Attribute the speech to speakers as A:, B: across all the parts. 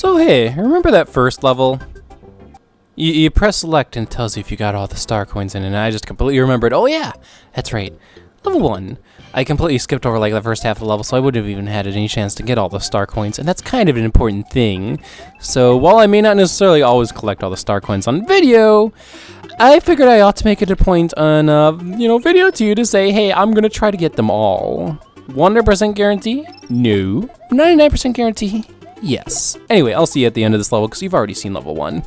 A: So hey, remember that first level? You press select and it tells you if you got all the star coins in, and I just completely remembered, oh yeah, that's right, level 1. I completely skipped over like the first half of the level, so I wouldn't have even had any chance to get all the star coins, and that's kind of an important thing. So while I may not necessarily always collect all the star coins on video, I figured I ought to make it a point on, video 2 to say, hey, I'm gonna try to get them all. 100% guarantee? No. 99% guarantee? Yes. Anyway, I'll see you at the end of this level, because you've already seen level 1.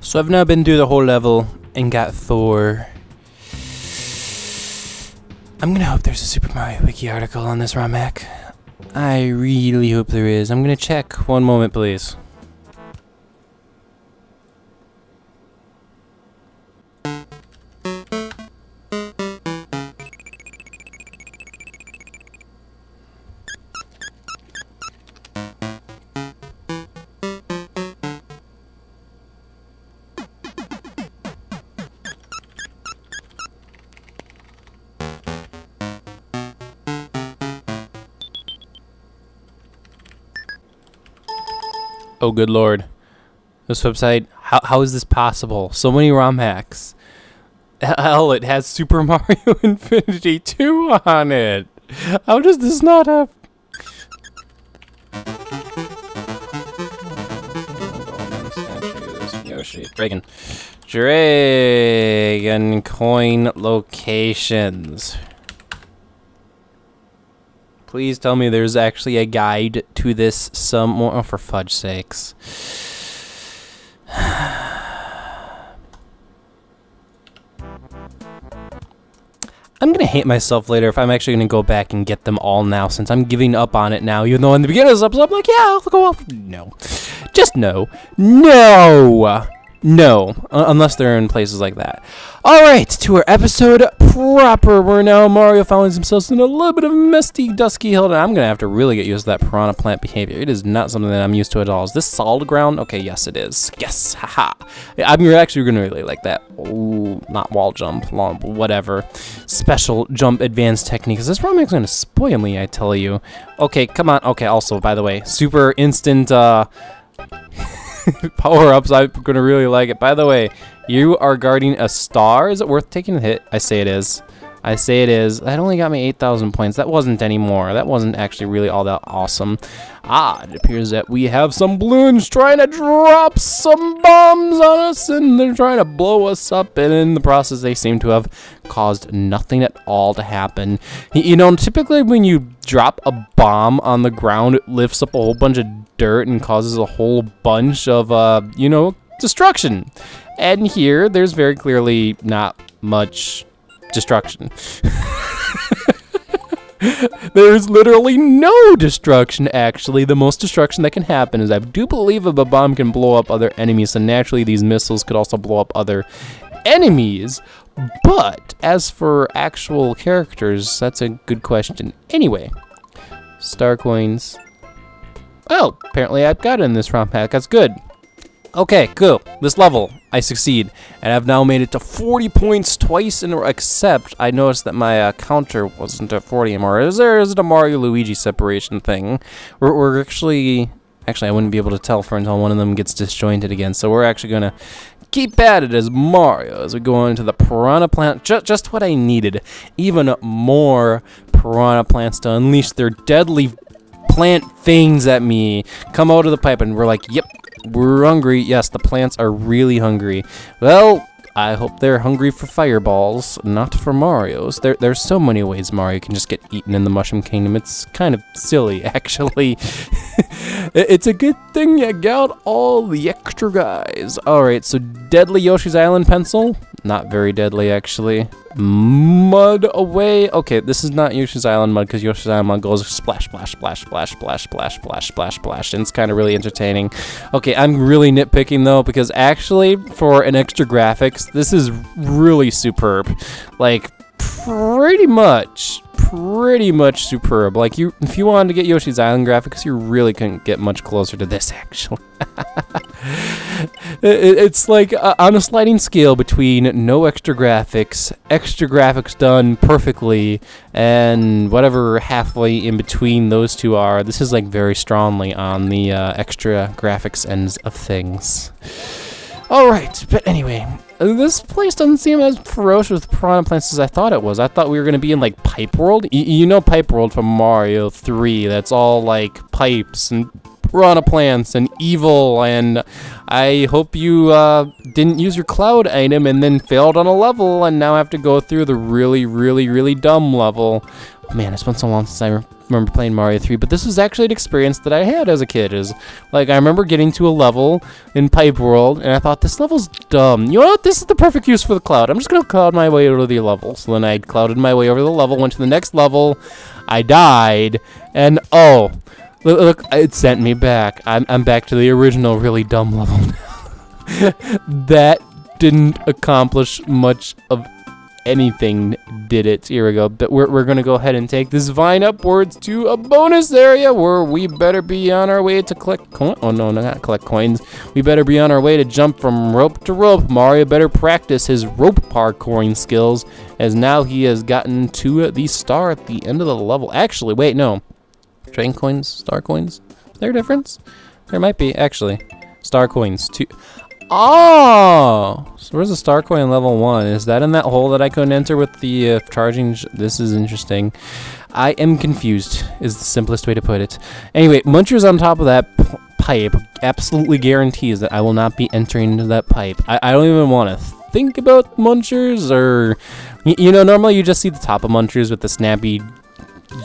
A: So I've now been through the whole level and got Thor. I'm gonna hope there's a Super Mario Wiki article on this ROM hack. I really hope there is. I'm gonna check. One moment, please. Oh, good lord. This website, how is this possible? So many ROM hacks. Hell, it has Super Mario Infinity 2 on it. How does this not have... Dragon coin locations. Please tell me there's actually a guide to this somewhere. Oh, for fudge sakes. I'm gonna hate myself later if I'm actually gonna go back and get them all now, since I'm giving up on it now, even though in the beginning of this episode I'm like, yeah, I'll go off. No. Just no. No! No, unless they're in places like that. Alright, to our episode proper. We're now Mario finds himself in a little bit of misty, dusky hill, and I'm going to have to really get used to that piranha plant behavior. It is not something that I'm used to at all. Is this solid ground? Okay, yes it is. Yes, haha. I'm actually going to really like that. Ooh, not wall jump, long, whatever. Special jump advanced techniques. This probably is going to spoil me, I tell you. Okay, come on. Okay, also, by the way, super instant, power-ups, I'm gonna really like it. By the way, you are guarding a star. Is it worth taking a hit? I say it is. I say it is. That only got me 8,000 points. That wasn't anymore. That wasn't actually really all that awesome. Ah, it appears that we have some balloons trying to drop some bombs on us, and they're trying to blow us up, and in the process they seem to have caused nothing at all to happen. You know, typically when you drop a bomb on the ground, it lifts up a whole bunch of dirt and causes a whole bunch of, destruction. And here, there's very clearly not much destruction. There's literally no destruction, actually. The most destruction that can happen is I do believe if a bomb can blow up other enemies, so naturally these missiles could also blow up other enemies. But as for actual characters, that's a good question. Anyway, star coins. Oh, apparently I've got it in this ROM hack. That's good. Okay, cool. This level, I succeed, and I've now made it to 40 points twice in a row, except I noticed that my counter wasn't at 40 anymore. Is it a Mario-Luigi separation thing? We're actually, I wouldn't be able to tell for until one of them gets disjointed again, so we're actually going to keep at it as Mario as we go into the piranha plant. Just what I needed. Even more piranha plants to unleash their deadly plant things at me. Come out of the pipe, and we're like, yep. We're hungry. Yes, the plants are really hungry. Well, I hope they're hungry for fireballs, not for Mario's. There's so many ways Mario can just get eaten in the Mushroom Kingdom. It's kind of silly, actually. It's a good thing you got all the extra guys. Alright, so deadly Yoshi's Island pencil. Not very deadly, actually. Mud away. Okay, this is not Yoshi's Island mud, because Yoshi's Island mud goes splash, splash, splash, splash, splash, splash, splash, splash, splash, and it's kind of really entertaining. Okay, I'm really nitpicking, though, because actually, for an extra graphics, this is really superb. Like, pretty much superb. Like, if you wanted to get Yoshi's Island graphics, you really couldn't get much closer to this, actually. It's like on a sliding scale between no extra graphics done perfectly, and whatever halfway in between those two are. This is like very strongly on the extra graphics ends of things. Alright, but anyway, this place doesn't seem as ferocious with piranha plants as I thought it was. I thought we were going to be in, like, Pipe World. You know Pipe World from Mario 3. That's all, like, pipes and piranha plants and evil, and I hope you didn't use your cloud item and then failed on a level and now have to go through the really dumb level. Man, it's been so long since I remember playing Mario 3, but this was actually an experience that I had as a kid. Like, I remember getting to a level in Pipe World, and I thought, this level's dumb. You know what? This is the perfect use for the cloud. I'm just going to cloud my way over the level. So then I clouded my way over the level, went to the next level, I died, and oh, look, it sent me back. I'm back to the original really dumb level now. That didn't accomplish much of anything, did it? Here we go. But we're gonna go ahead and take this vine upwards to a bonus area where we better be on our way to collect coins. Oh no, not collect coins. We better be on our way to jump from rope to rope. Mario better practice his rope parkouring skills, as now he has gotten to the star at the end of the level. Actually, wait, no. Train coins, star coins. Is there a difference? There might be, actually. Star coins, too. Oh! So where's the star coin level 1? Is that in that hole that I couldn't enter with the charging? This is interesting. I am confused, is the simplest way to put it. Anyway, Muncher's on top of that pipe absolutely guarantees that I will not be entering into that pipe. I don't even want to think about Munchers, or... You know, normally you just see the top of Munchers with the snappy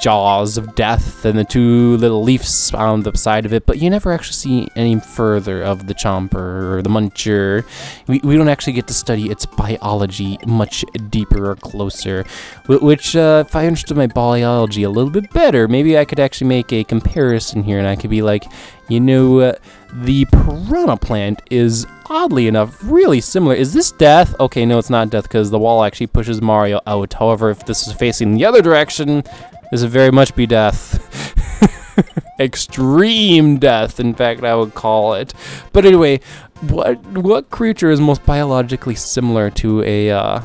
A: jaws of death and the two little leaves on the side of it, but you never actually see any further of the chomper or the muncher. We don't actually get to study its biology much deeper or closer, which if I understood my biology a little bit better, maybe I could actually make a comparison here, and I could be like, you know, the piranha plant is oddly enough really similar. Is this death? Okay, no, it's not death, because the wall actually pushes Mario out. However, if this is facing the other direction, this would very much be death. Extreme death, in fact, I would call it. But anyway, what creature is most biologically similar to a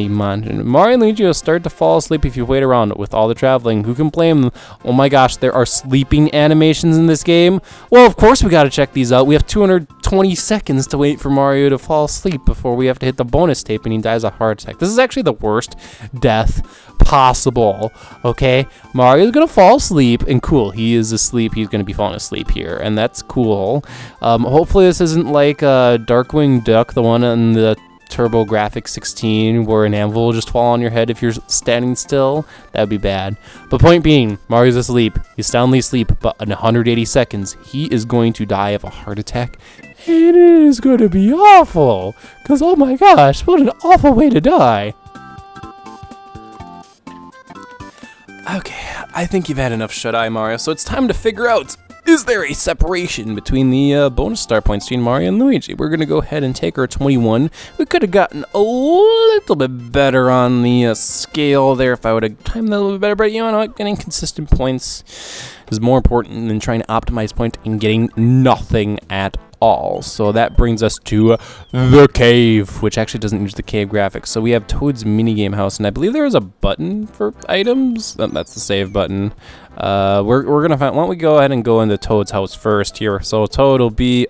A: mountain? Mario and Luigi will start to fall asleep if you wait around with all the traveling. Who can blame them? Oh my gosh, there are sleeping animations in this game. Well, of course we gotta check these out. We have 220 seconds to wait for Mario to fall asleep before we have to hit the bonus tape and he dies a heart attack. This is actually the worst death possible, okay? Mario's gonna fall asleep, and cool, he is asleep. He's gonna be falling asleep here, and that's cool. Hopefully this isn't like Darkwing Duck, the one in the TurboGrafx 16, where an anvil will just fall on your head if you're standing still. That would be bad. But point being, Mario's asleep. He's soundly asleep, but in 180 seconds, he is going to die of a heart attack. And it is going to be awful, because oh my gosh, what an awful way to die. Okay, I think you've had enough shut-eye, Mario, so it's time to figure out, is there a separation between the bonus star points between Mario and Luigi? We're going to go ahead and take our 21. We could have gotten a little bit better on the scale there if I would have timed that a little bit better, but you know what, getting consistent points is more important than trying to optimize point and getting nothing at all. So that brings us to the cave, which actually doesn't use the cave graphics. So we have Toad's minigame house, and I believe there is a button for items. That's the save button. We're gonna find. Why don't we go ahead and go into Toad's house first here? So Toad will be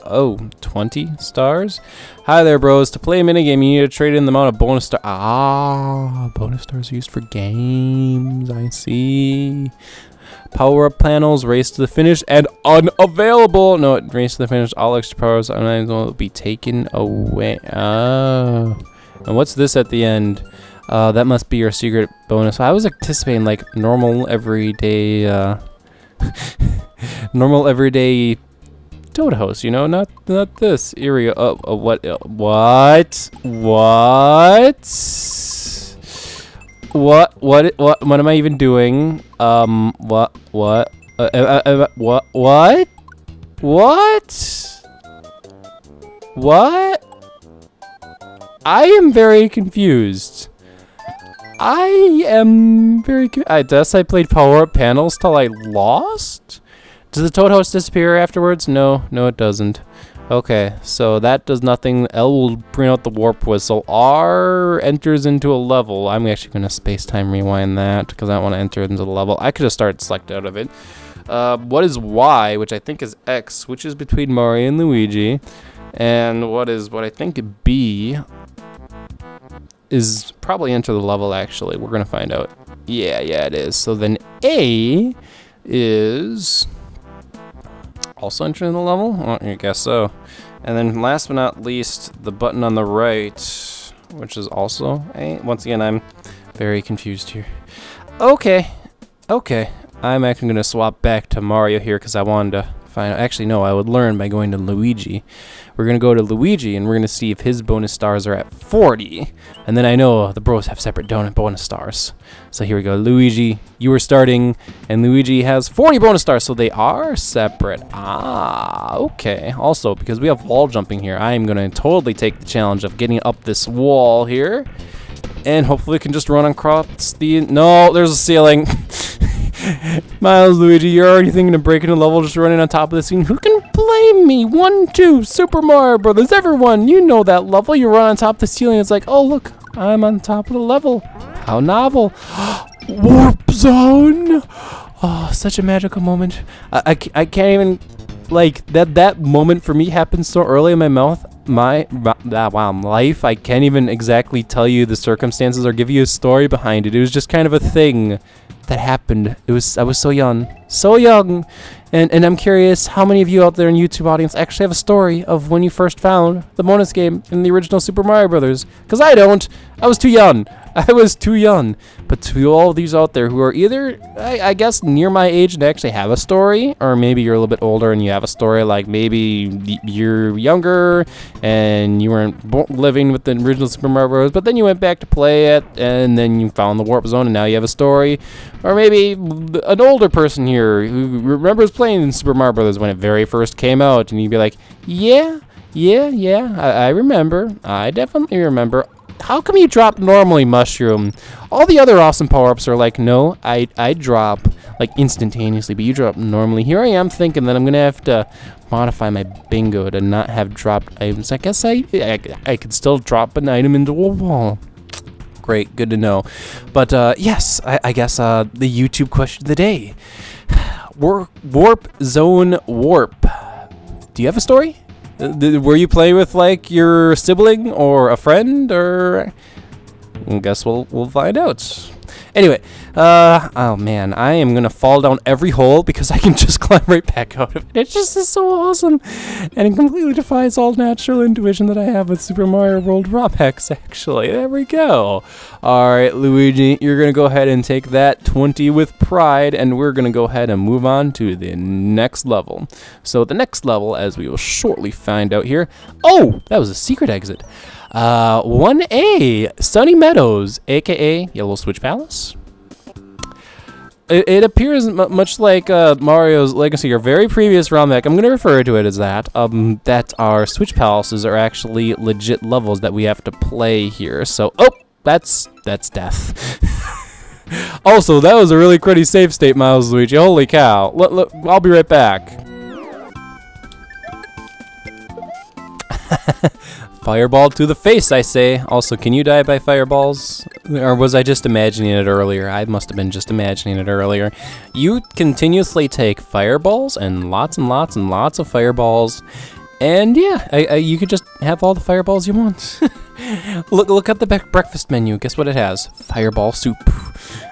A: 20 stars. Hi there, bros. To play a minigame, you need to trade in the amount of bonus star. Bonus stars are used for games. I see. Power-up panels, race to the finish, and unavailable. No, race to the finish. All extra powers will be taken away. Oh, And what's this at the end? That must be your secret bonus. I was anticipating like normal everyday normal everyday Toad host, you know, not this area. What am I even doing? What? I am very confused. I guess I played power-up panels till I lost? Does the Toad host disappear afterwards? No, it doesn't. Okay, so that does nothing. L will bring out the warp whistle. R enters into a level. I'm actually going to space-time rewind that because I don't want to enter into the level. I could have started select out of it. What is Y, which I think is X, which is between Mario and Luigi. And what I think B is probably enter the level, actually. We're going to find out. Yeah, it is. So then A is also entering the level? Oh, I guess so. And then last but not least, the button on the right, which is also A. Once again, I'm very confused here. Okay. I'm actually going to swap back to Mario here because I wanted to find out. Actually, no, I would learn by going to Luigi. We're going to go to Luigi and we're going to see if his bonus stars are at 40. And then I know the bros have separate bonus stars. So here we go. Luigi, you were starting, and Luigi has 40 bonus stars, so they are separate. Ah, okay. Also, because we have wall jumping here, I am going to totally take the challenge of getting up this wall here. And hopefully we can just run across the... No, there's a ceiling. Milesluigi, you're already thinking of breaking a level just running on top of the scene. Who can blame me? 1, 2, Super Mario Brothers. Everyone, you know that level. You run on top of the ceiling. It's like, oh, look, I'm on top of the level. How novel. Warp zone. Oh, such a magical moment. I can't even, like, that moment for me happened so early in my life. I can't even exactly tell you the circumstances or give you a story behind it. It was just kind of a thing that happened. I was so young, and I'm curious how many of you out there in YouTube audience actually have a story of when you first found the bonus game in the original Super Mario Brothers. Because I don't. I was too young. But to all of these out there who are either, I guess, near my age and actually have a story, or maybe you're a little bit older and you have a story, like maybe you're younger and you weren't living with the original Super Mario Bros., but then you went back to play it and then you found the warp zone and now you have a story. Or maybe an older person here who remembers playing Super Mario Bros. When it very first came out, and you'd be like, yeah, I remember. I definitely remember. How come you drop normally, Mushroom? All the other awesome power-ups are like, no, I drop like instantaneously, but you drop normally. Here I am thinking that I'm gonna have to modify my bingo to not have dropped items. I guess I could still drop an item into a wall. Great, good to know. But yes, I guess the YouTube question of the day. Warp Zone Warp. Do you have a story? Were you playing with like your sibling or a friend, or I guess we'll find out. Anyway, oh man, I am gonna fall down every hole because I can just climb right back out of it. It just is so awesome, and it completely defies all natural intuition that I have with Super Mario World ROMhacks. Actually, there we go. All right, Luigi, you're gonna go ahead and take that 20 with pride, and we're gonna go ahead and move on to the next level. So the next level, as we will shortly find out here. Oh, that was a secret exit. 1A, Sunny Meadows, aka Yellow Switch Palace. It appears much like Mario's Legacy, your very previous ROM hack. I'm going to refer to it as that. That our Switch Palaces are actually legit levels that we have to play here. So, oh, that's death. Also, that was a really pretty safe state, Milesluigi. Holy cow. Look, I'll be right back. Fireball to the face, I say. Also, can you die by fireballs? Or was I just imagining it earlier? I must have been just imagining it earlier. You continuously take fireballs and lots of fireballs. And yeah, you could just have all the fireballs you want. Look at the breakfast menu. Guess what it has? Fireball soup.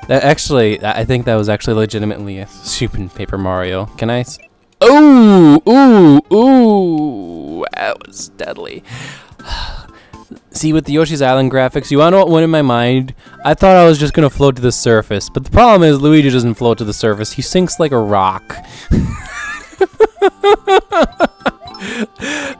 A: Actually, I think that was actually legitimately a soup in Paper Mario. Can I? Ooh, that was deadly. See, with the Yoshi's Island graphics, you wanna know what went in my mind? I thought I was just gonna float to the surface, but the problem is Luigi doesn't float to the surface. He sinks like a rock.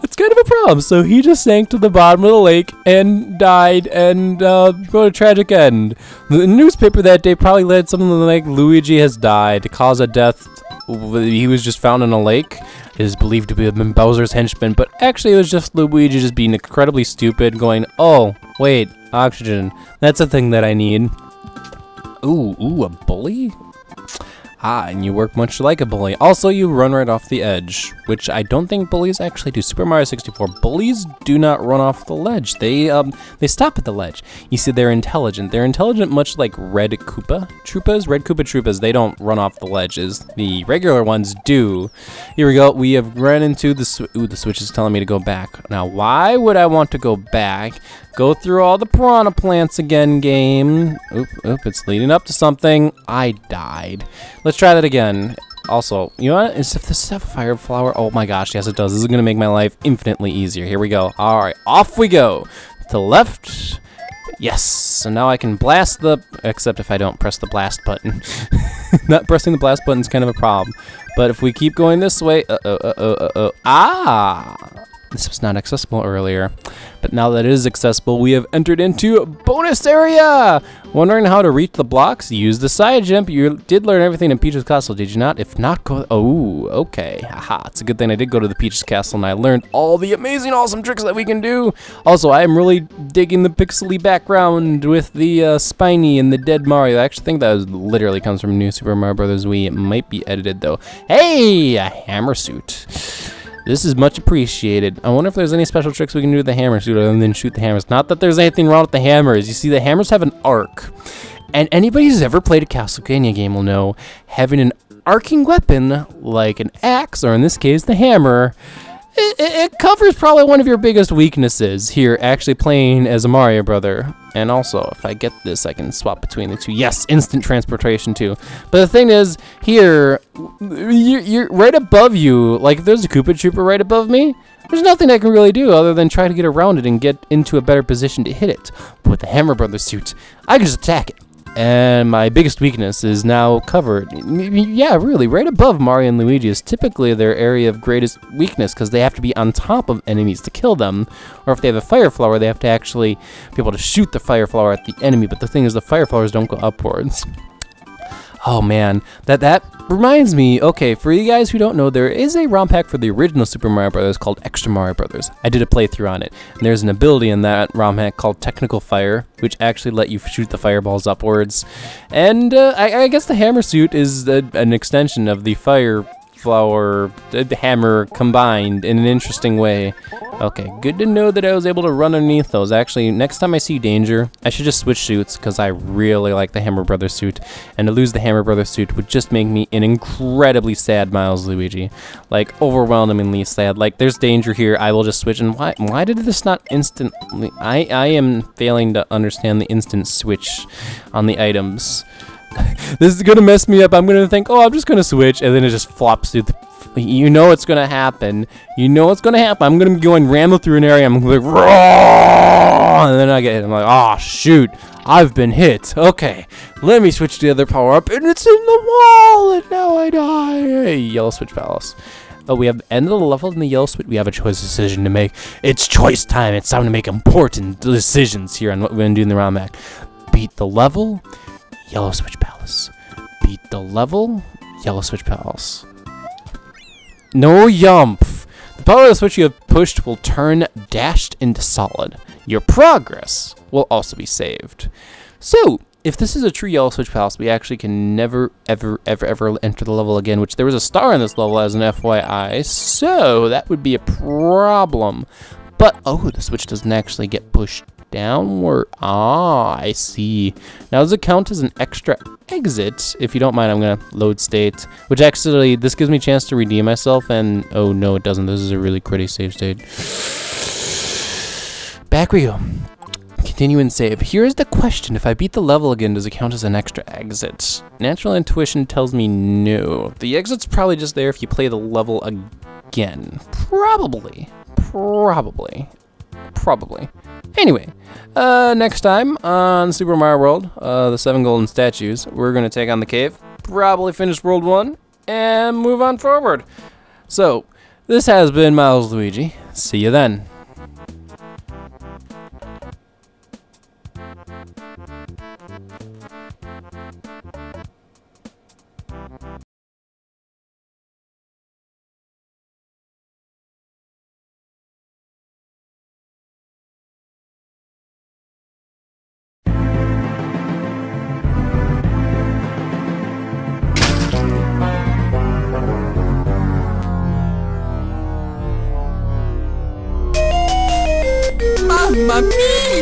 A: It's kind of a problem. So he just sank to the bottom of the lake and died and wrote a tragic end. The newspaper that day probably read something like Luigi has died. Cause of death, he was just found in a lake. It is believed to have been Bowser's henchman, but actually it was just Luigi just being incredibly stupid, going, oh, wait, oxygen. That's a thing that I need. Ooh, a bully? Ah, and you work much like a bully. Also, you run right off the edge, which I don't think bullies actually do. Super Mario 64, bullies do not run off the ledge. They stop at the ledge. You see, they're intelligent. They're intelligent much like Red Koopa Troopas. They don't run off the ledges. The regular ones do. Here we go. We have run into the the switch is telling me to go back. Now, why would I want to go back? Go through all the piranha plants again, game. Oop, it's leading up to something. I died. Let's try that again. Also, you know what? Is if this have a fire flower? Oh my gosh, yes it does. This is gonna make my life infinitely easier. Here we go. All right, off we go. To the left. Yes. So now I can blast except if I don't press the blast button. Not pressing the blast button is kind of a problem. But if we keep going this way, this was not accessible earlier, but now that it is accessible, we have entered into a bonus area! Wondering how to reach the blocks? Use the side jump. You did learn everything in Peach's Castle, did you not? If not, go... Oh, okay. Haha, it's a good thing I did go to the Peach's Castle and I learned all the amazing, awesome tricks that we can do. Also, I am really digging the pixely background with the spiny and the dead Mario. I actually think that literally comes from New Super Mario Bros. Wii. It might be edited, though. Hey, a hammer suit. This is much appreciated. I wonder if there's any special tricks we can do with the hammer suit other than shoot the hammers. Not that there's anything wrong with the hammers. You see, the hammers have an arc. And anybody who's ever played a Castlevania game will know having an arcing weapon, like an axe, or in this case, the hammer, it covers probably one of your biggest weaknesses here, actually playing as a Mario brother. And also, if I get this, I can swap between the two. Yes, instant transportation too. But the thing is, here, you're right above you. Like, if there's a Koopa Trooper right above me, there's nothing I can really do other than try to get around it and get into a better position to hit it. But with the Hammer Brothers suit, I can just attack it. And my biggest weakness is now covered. Yeah, really, right above Mario and Luigi is typically their area of greatest weakness because they have to be on top of enemies to kill them. Or if they have a fire flower, they have to actually be able to shoot the fire flower at the enemy. But the thing is, the fire flowers don't go upwards. Oh man, that reminds me, okay, for you guys who don't know, there is a ROM pack for the original Super Mario Bros. Called Extra Mario Bros. I did a playthrough on it, and there's an ability in that ROM pack called Technical Fire, which actually let you shoot the fireballs upwards. And I guess the hammer suit is an extension of the fire flower, the hammer combined in an interesting way. Okay, good to know that I was able to run underneath those. Actually, next time I see danger, I should just switch suits because I really like the Hammer Brothers suit. And to lose the Hammer Brothers suit would just make me an incredibly sad Milesluigi. Like, overwhelmingly sad. Like, there's danger here, I will just switch. And why did this not instantly... I am failing to understand the instant switch on the items. This is gonna mess me up. I'm gonna think, oh, I'm just gonna switch, and then it just flops through the... You know it's gonna happen. You know what's gonna happen. I'm gonna be going ramble through an area. I'm gonna be like, roar, and then I get hit. I'm like, oh shoot, I've been hit. Okay, let me switch to the other power up, and it's in the wall, and now I die. Hey, Yellow Switch Palace. Oh, we have the end of the level in the Yellow Switch. We have a choice decision to make. It's choice time. It's time to make important decisions here on what we're gonna do in the round back. Beat the level, Yellow Switch Palace. Beat the level, Yellow Switch Palace. No yumph. The power of the switch you have pushed will turn dashed into solid. Your progress will also be saved. So, if this is a true Yellow Switch Palace, we actually can never, ever enter the level again, which there was a star in this level as an FYI, so that would be a problem. But, oh, the switch doesn't actually get pushed downward. Ah, I see. Now, does it count as an extra exit? If you don't mind, I'm going to load state, which actually, this gives me a chance to redeem myself, and oh, no, it doesn't. This is a really pretty save state. Back we go. Continue and save. Here's the question. If I beat the level again, does it count as an extra exit? Natural intuition tells me no. The exit's probably just there if you play the level again. Probably. Anyway, next time on Super Mario World, the 7 golden statues, we're going to take on the cave, probably finish World 1, and move on forward. So, this has been Milesluigi. See you then.
B: Mamma mia!